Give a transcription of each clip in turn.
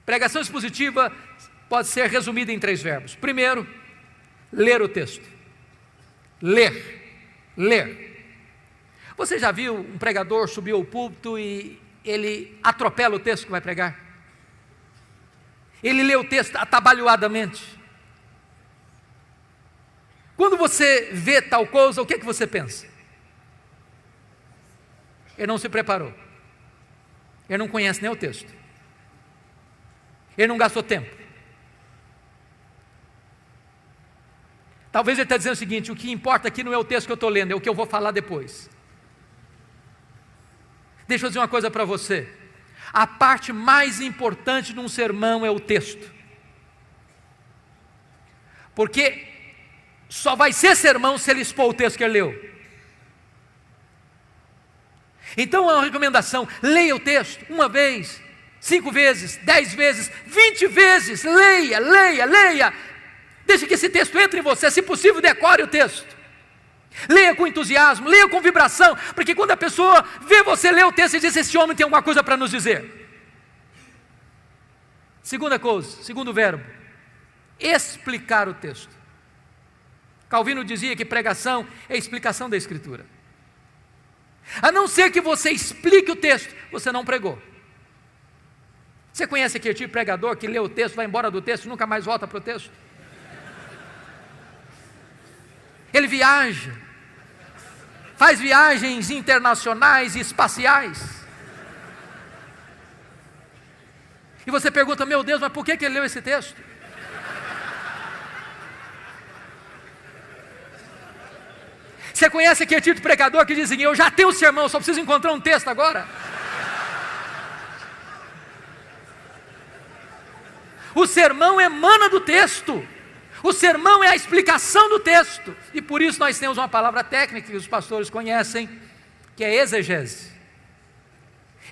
Pregação expositiva pode ser resumida em 3 verbos. Primeiro, ler o texto. Ler. Você já viu um pregador subir ao púlpito e ele atropela o texto que vai pregar? Ele lê o texto atabalhoadamente. Quando você vê tal coisa, o que você pensa? Ele não se preparou. Ele não conhece nem o texto. Ele não gastou tempo. Talvez ele está dizendo o seguinte: o que importa aqui não é o texto que eu estou lendo, é o que eu vou falar depois. Deixa eu dizer uma coisa para você. A parte mais importante de um sermão é o texto. Porque só vai ser sermão se ele expor o texto que ele leu. Então é uma recomendação: leia o texto 1 vez, 5 vezes, 10 vezes, 20 vezes. Leia. Deixe que esse texto entre em você. Se possível, decore o texto. Leia com entusiasmo, leia com vibração, porque quando a pessoa vê você ler o texto e diz: esse homem tem alguma coisa para nos dizer. Segunda coisa, segundo verbo, explicar o texto. Calvino dizia que pregação é explicação da Escritura. A não ser que você explique o texto, você não pregou. Você conhece aquele tipo de pregador que lê o texto, vai embora do texto e nunca mais volta para o texto? Ele viaja, faz viagens internacionais e espaciais. E você pergunta: meu Deus, mas por que ele leu esse texto? Você conhece aquele tipo de pregador que diz assim: eu já tenho o sermão, só preciso encontrar um texto agora? O sermão emana do texto. O sermão é a explicação do texto. E por isso nós temos uma palavra técnica que os pastores conhecem, que é exegese.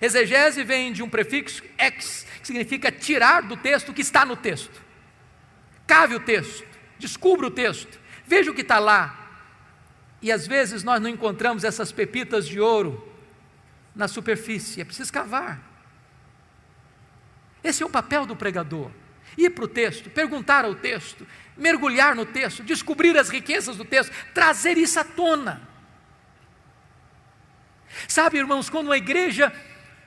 Exegese vem de um prefixo ex, que significa tirar do texto o que está no texto. Cave o texto, descubra o texto, veja o que está lá. E às vezes nós não encontramos essas pepitas de ouro na superfície, é preciso cavar. Esse é o papel do pregador: ir para o texto, perguntar ao texto, mergulhar no texto, descobrir as riquezas do texto, trazer isso à tona. Sabe, irmãos, quando uma igreja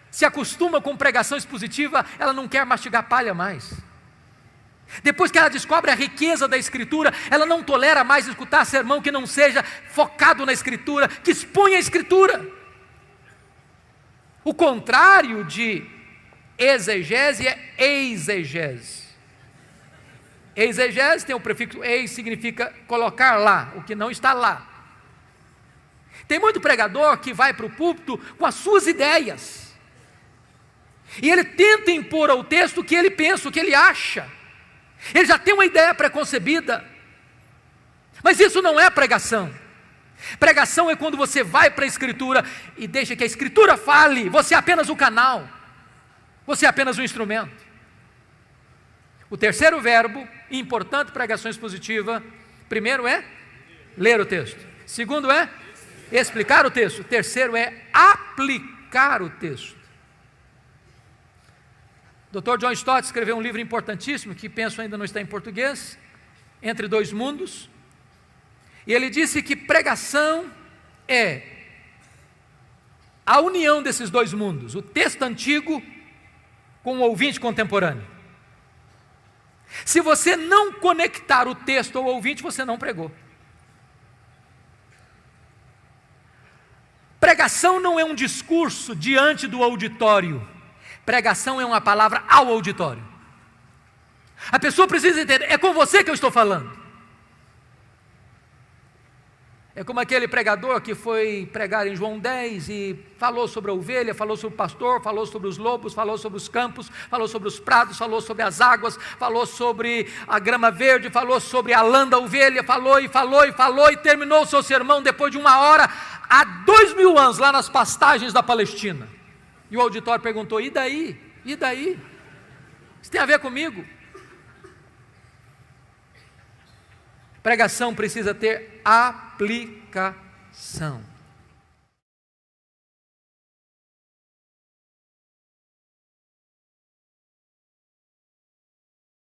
se acostuma com pregação expositiva, ela não quer mastigar palha mais. Depois que ela descobre a riqueza da Escritura, ela não tolera mais escutar sermão que não seja focado na Escritura, que exponha a Escritura. O contrário de exegese é exegese. Exegese tem o prefixo eis, significa colocar lá, o que não está lá. Tem muito pregador que vai para o púlpito com as suas ideias, e ele tenta impor ao texto o que ele pensa, o que ele acha. Ele já tem uma ideia preconcebida, mas isso não é pregação. Pregação é quando você vai para a Escritura e deixa que a Escritura fale, você é apenas o canal, você é apenas o instrumento. O terceiro verbo, importante pregação expositiva: primeiro é ler o texto, segundo é explicar o texto, terceiro é aplicar o texto. Dr. John Stott escreveu um livro importantíssimo, que penso ainda não está em português, Entre Dois Mundos, e ele disse que pregação é a união desses dois mundos, o texto antigo com o ouvinte contemporâneo. Se você não conectar o texto ao ouvinte, você não pregou. Pregação não é um discurso diante do auditório. Pregação é uma palavra ao auditório. A pessoa precisa entender: é com você que eu estou falando. É como aquele pregador que foi pregar em João 10 e falou sobre a ovelha, falou sobre o pastor, falou sobre os lobos, falou sobre os campos, falou sobre os prados, falou sobre as águas, falou sobre a grama verde, falou sobre a lã da ovelha, falou e terminou o seu sermão depois de 1 hora, há 2000 anos, lá nas pastagens da Palestina. E o auditório perguntou: e daí? E daí? Isso tem a ver comigo? Pregação precisa ter aplicação.